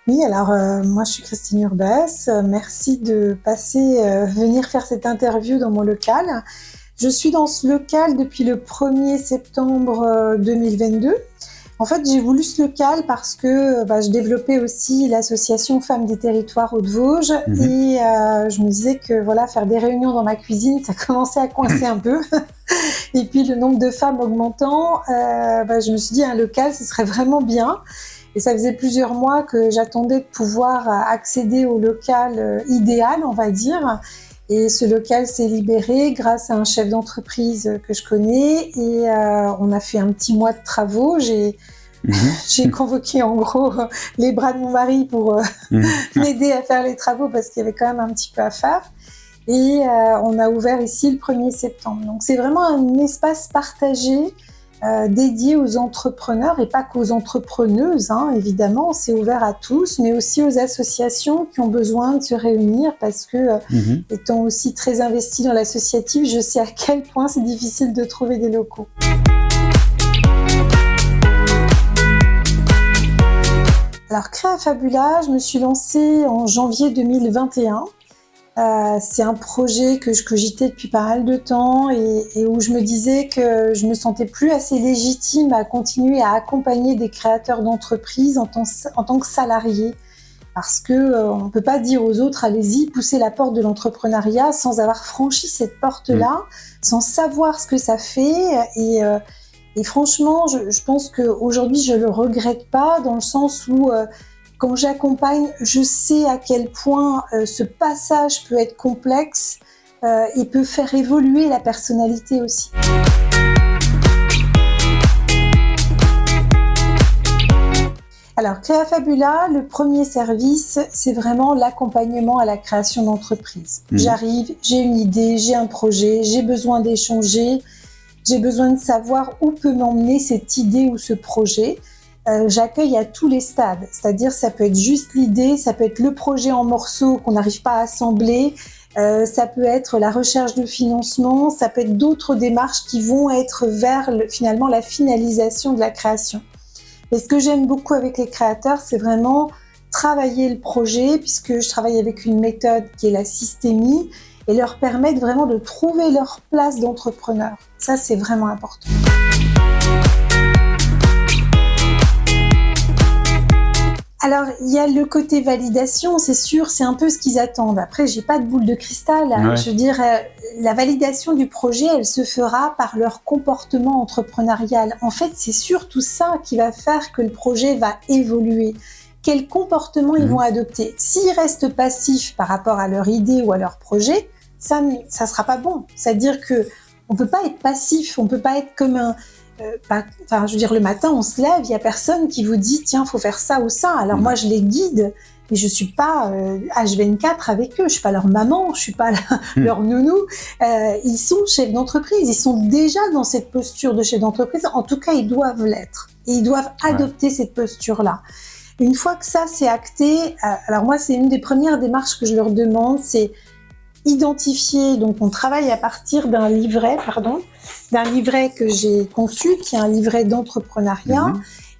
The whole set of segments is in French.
Oui, alors moi je suis Christine Urbas. Merci de venir faire cette interview dans mon local. Je suis dans ce local depuis le 1er septembre 2022. En fait, j'ai voulu ce local parce que je développais aussi l'association Femmes des Territoires Hauts-de-Vosges et je me disais que voilà, faire des réunions dans ma cuisine, ça commençait à coincer un peu. Et puis le nombre de femmes augmentant, je me suis dit un local, ce serait vraiment bien. Et ça faisait plusieurs mois que j'attendais de pouvoir accéder au local idéal, on va dire. Et ce local s'est libéré grâce à un chef d'entreprise que je connais. Et on a fait un petit mois de travaux. J'ai convoqué en gros les bras de mon mari pour m'aider à faire les travaux parce qu'il y avait quand même un petit peu à faire. Et on a ouvert ici le 1er septembre. Donc c'est vraiment un espace partagé dédié aux entrepreneurs et pas qu'aux entrepreneuses, évidemment, c'est ouvert à tous, mais aussi aux associations qui ont besoin de se réunir parce que, étant aussi très investie dans l'associatif, je sais à quel point c'est difficile de trouver des locaux. Alors, Créa Fabula, je me suis lancée en janvier 2021. C'est un projet que je cogitais depuis pas mal de temps et où je me disais que je me sentais plus assez légitime à continuer à accompagner des créateurs d'entreprises en tant que salarié. Parce que on peut pas dire aux autres allez-y, poussez la porte de l'entrepreneuriat sans avoir franchi cette porte-là, sans savoir ce que ça fait. Et franchement, je pense qu'aujourd'hui je le regrette pas dans le sens où quand j'accompagne, je sais à quel point ce passage peut être complexe et peut faire évoluer la personnalité aussi. Alors, Créa Fabula, le premier service, c'est vraiment l'accompagnement à la création d'entreprise. J'arrive, j'ai une idée, j'ai un projet, j'ai besoin d'échanger, j'ai besoin de savoir où peut m'emmener cette idée ou ce projet. J'accueille à tous les stades, c'est-à-dire ça peut être juste l'idée, ça peut être le projet en morceaux qu'on n'arrive pas à assembler, ça peut être la recherche de financement, ça peut être d'autres démarches qui vont être vers finalement la finalisation de la création. Et ce que j'aime beaucoup avec les créateurs, c'est vraiment travailler le projet, puisque je travaille avec une méthode qui est la systémie, et leur permettre vraiment de trouver leur place d'entrepreneur. Ça, c'est vraiment important. Alors, il y a le côté validation, c'est sûr, c'est un peu ce qu'ils attendent. Après, j'ai pas de boule de cristal. Ouais. Je veux dire, la validation du projet, elle se fera par leur comportement entrepreneurial. En fait, c'est surtout ça qui va faire que le projet va évoluer. Quel comportement ils vont adopter. S'ils restent passifs par rapport à leur idée ou à leur projet, ça sera pas bon. C'est-à-dire que on peut pas être passif, on peut pas être comme un... je veux dire, le matin, on se lève, il y a personne qui vous dit « Tiens, faut faire ça ou ça ». Alors moi, je les guide, mais je suis pas H24 avec eux, je suis pas leur maman, je suis pas leur nounou. Ils sont chefs d'entreprise, ils sont déjà dans cette posture de chef d'entreprise. En tout cas, ils doivent l'être. Et ils doivent adopter cette posture-là. Une fois que ça, c'est acté, alors moi, c'est une des premières démarches que je leur demande, c'est identifier, donc on travaille à partir d'un livret que j'ai conçu, qui est un livret d'entrepreneuriat,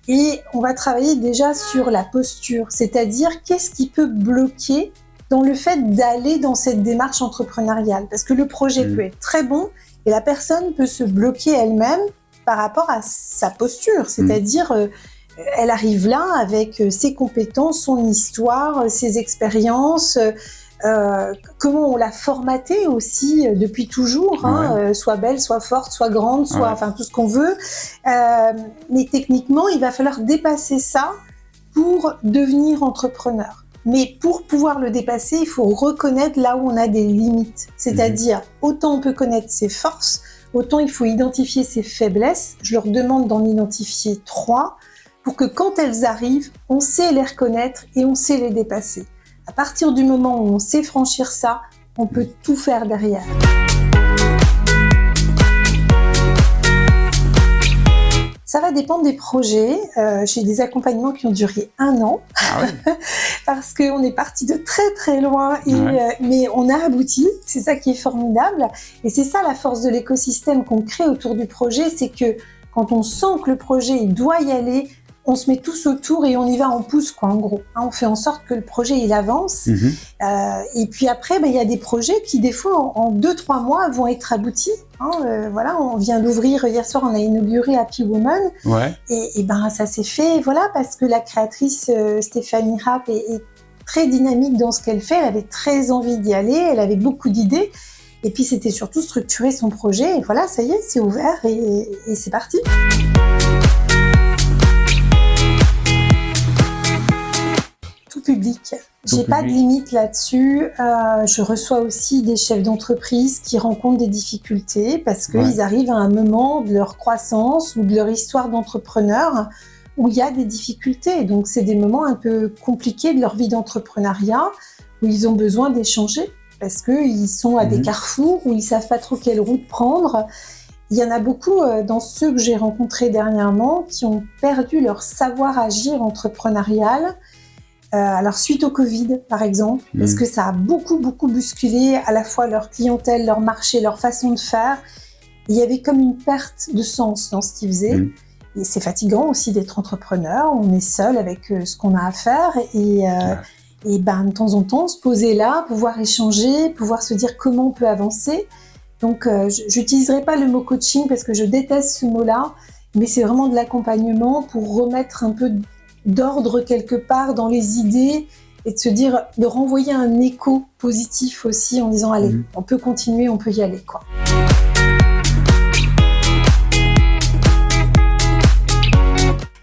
et on va travailler déjà sur la posture, c'est-à-dire qu'est-ce qui peut bloquer dans le fait d'aller dans cette démarche entrepreneuriale, parce que le projet peut être très bon, et la personne peut se bloquer elle-même par rapport à sa posture, c'est-à-dire elle arrive là avec ses compétences, son histoire, ses expériences, comment on l'a formatée aussi depuis toujours, soit belle, soit forte, soit grande, soit tout ce qu'on veut. Mais techniquement, il va falloir dépasser ça pour devenir entrepreneur. Mais pour pouvoir le dépasser, il faut reconnaître là où on a des limites. C'est-à-dire, autant on peut connaître ses forces, autant il faut identifier ses faiblesses. Je leur demande d'en identifier 3 pour que quand elles arrivent, on sait les reconnaître et on sait les dépasser. À partir du moment où on sait franchir ça, on peut tout faire derrière. Ça va dépendre des projets. J'ai des accompagnements qui ont duré 1 an, parce qu'on est parti de très très loin, mais on a abouti. C'est ça qui est formidable. Et c'est ça la force de l'écosystème qu'on crée autour du projet, c'est que quand on sent que le projet il doit y aller, on se met tous autour et on y va en pouce, quoi, en gros. On fait en sorte que le projet, il avance. Et puis après, il y a des projets qui, des fois, en 2-3 mois, vont être aboutis. Voilà, on vient d'ouvrir, hier soir, on a inauguré Happy Woman. Ouais. Et ça s'est fait, voilà, parce que la créatrice Stéphanie Rapp est très dynamique dans ce qu'elle fait. Elle avait très envie d'y aller, elle avait beaucoup d'idées. Et puis, c'était surtout structurer son projet. Et voilà, ça y est, c'est ouvert et c'est parti. Tout public. J'ai pas de limite là-dessus. Je reçois aussi des chefs d'entreprise qui rencontrent des difficultés parce qu'ils arrivent à un moment de leur croissance ou de leur histoire d'entrepreneur où il y a des difficultés. Donc, c'est des moments un peu compliqués de leur vie d'entrepreneuriat où ils ont besoin d'échanger parce qu'ils sont à des carrefours où ils savent pas trop quelle route prendre. Il y en a beaucoup dans ceux que j'ai rencontrés dernièrement qui ont perdu leur savoir-agir entrepreneurial. Alors suite au Covid, par exemple, parce que ça a beaucoup bousculé à la fois leur clientèle, leur marché, leur façon de faire. Il y avait comme une perte de sens dans ce qu'ils faisaient. Et c'est fatigant aussi d'être entrepreneur. On est seul avec ce qu'on a à faire. Et de temps en temps, se poser là, pouvoir échanger, pouvoir se dire comment on peut avancer. Donc, j'utiliserai pas le mot coaching parce que je déteste ce mot-là, mais c'est vraiment de l'accompagnement pour remettre un peu d'ordre quelque part dans les idées et de se dire, de renvoyer un écho positif aussi en disant allez, on peut continuer, on peut y aller, quoi.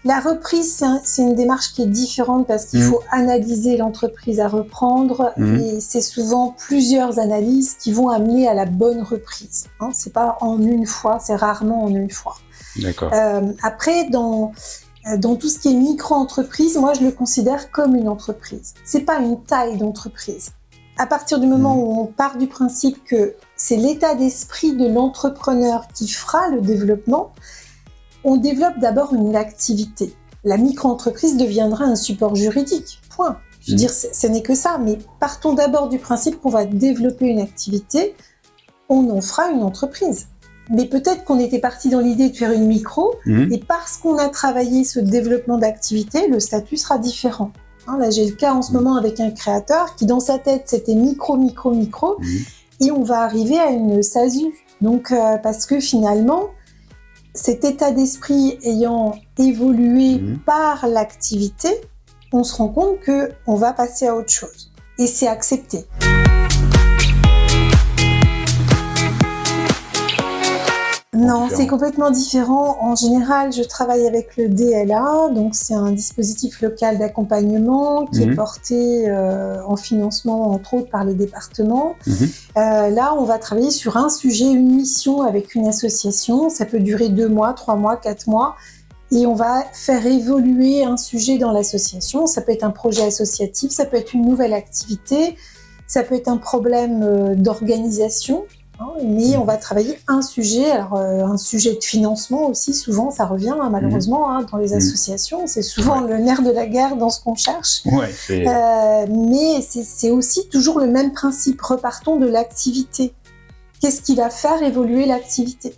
La reprise, c'est une démarche qui est différente parce qu'il faut analyser l'entreprise à reprendre et c'est souvent plusieurs analyses qui vont amener à la bonne reprise. C'est pas en une fois, c'est rarement en une fois. D'accord. Après, dans tout ce qui est micro-entreprise, moi, je le considère comme une entreprise. C'est pas une taille d'entreprise. À partir du moment où on part du principe que c'est l'état d'esprit de l'entrepreneur qui fera le développement, on développe d'abord une activité. La micro-entreprise deviendra un support juridique. Point. Je veux dire, ce n'est que ça. Mais partons d'abord du principe qu'on va développer une activité, on en fera une entreprise. Mais peut-être qu'on était parti dans l'idée de faire une micro, et parce qu'on a travaillé ce développement d'activité, le statut sera différent. Là, j'ai le cas en ce moment avec un créateur qui, dans sa tête, c'était micro, et on va arriver à une SASU. Donc, parce que finalement, cet état d'esprit ayant évolué par l'activité, on se rend compte qu'on va passer à autre chose. Et c'est accepté. Non, c'est complètement différent. En général, je travaille avec le DLA, donc c'est un dispositif local d'accompagnement qui est porté en financement, entre autres, par les départements. Là, on va travailler sur un sujet, une mission avec une association. Ça peut durer 2 mois, 3 mois, 4 mois. Et on va faire évoluer un sujet dans l'association. Ça peut être un projet associatif, ça peut être une nouvelle activité, ça peut être un problème d'organisation. Mais on va travailler un sujet, alors un sujet de financement aussi, souvent ça revient malheureusement dans les associations, c'est souvent le nerf de la guerre dans ce qu'on cherche. Mais c'est aussi toujours le même principe, repartons de l'activité. Qu'est-ce qui va faire évoluer l'activité ?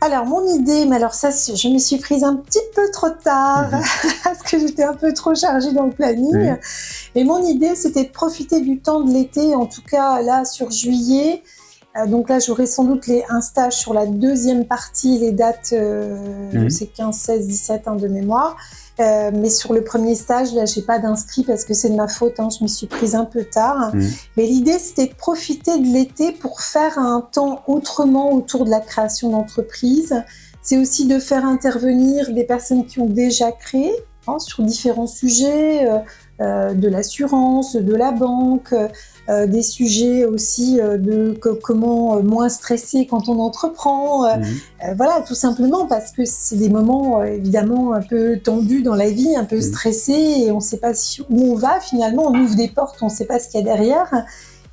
Alors, mon idée, mais alors ça, je m'y suis prise un petit peu trop tard parce que j'étais un peu trop chargée dans le planning. Et mon idée, c'était de profiter du temps de l'été, en tout cas là sur juillet. Donc là, j'aurai sans doute un stage sur la deuxième partie, les dates, c'est 15, 16, 17 de mémoire. Mais sur le premier stage, là, j'ai pas d'inscrit parce que c'est de ma faute, je m'y suis prise un peu tard. Mais l'idée, c'était de profiter de l'été pour faire un temps autrement autour de la création d'entreprise. C'est aussi de faire intervenir des personnes qui ont déjà créé sur différents sujets, de l'assurance, de la banque, des sujets aussi de comment moins stresser quand on entreprend. Voilà, tout simplement parce que c'est des moments évidemment un peu tendus dans la vie, un peu stressés, et on ne sait pas où on va finalement. On ouvre des portes, on ne sait pas ce qu'il y a derrière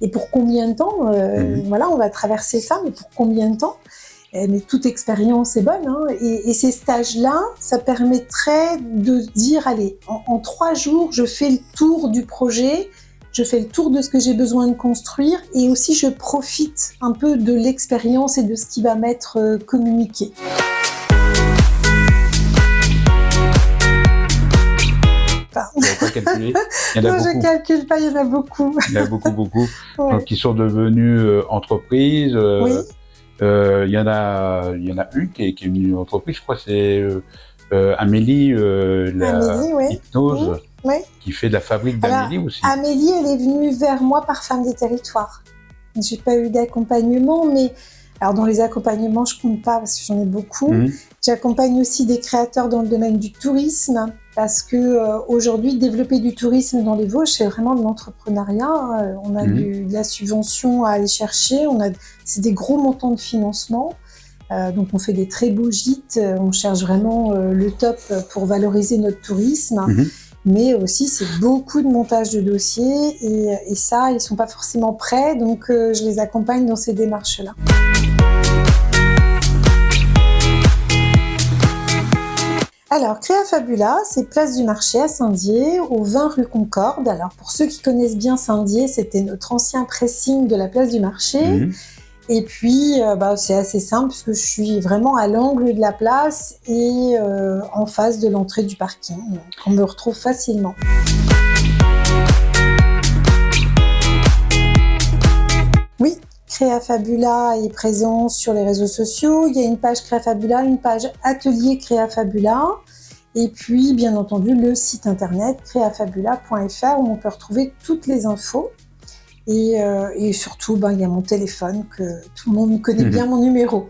et pour combien de temps. Voilà, on va traverser ça, mais pour combien de temps ? Mais toute expérience est bonne, et ces stages-là, ça permettrait de dire, allez, en 3 jours, je fais le tour du projet je fais le tour de ce que j'ai besoin de construire et aussi je profite un peu de l'expérience et de ce qui va m'être communiqué. Tu n'avais pas calculé? Il y en a Non, beaucoup. je calcule pas, il y en a beaucoup. Il y en a beaucoup. Ouais. Donc, qui sont devenus entreprises. Oui. Il y en a une qui est une entreprise, je crois, c'est Amélie, Amélie, oui. hypnose, Oui. qui fait de la fabrique d'Amélie aussi. Amélie, elle est venue vers moi par Femmes des Territoires. J'ai pas eu d'accompagnement, mais alors dans les accompagnements, je compte pas parce que j'en ai beaucoup. J'accompagne aussi des créateurs dans le domaine du tourisme parce que aujourd'hui, développer du tourisme dans les Vosges, c'est vraiment de l'entrepreneuriat. On a de la subvention à aller chercher, c'est des gros montants de financement. Donc on fait des très beaux gîtes, on cherche vraiment le top pour valoriser notre tourisme. Mais aussi, c'est beaucoup de montage de dossiers et ça, ils sont pas forcément prêts, donc je les accompagne dans ces démarches-là. Alors, Créafabula, c'est place du marché à Saint-Dié, au 20 rue Concorde. Alors, pour ceux qui connaissent bien Saint-Dié, c'était notre ancien pressing de la place du marché. Et puis, c'est assez simple puisque je suis vraiment à l'angle de la place et en face de l'entrée du parking. Donc, on me retrouve facilement. Oui, Créafabula est présent sur les réseaux sociaux. Il y a une page Créafabula, une page Atelier Créafabula. Et puis, bien entendu, le site internet créafabula.fr où on peut retrouver toutes les infos. Et surtout, il y a mon téléphone, que tout le monde connaît bien mon numéro.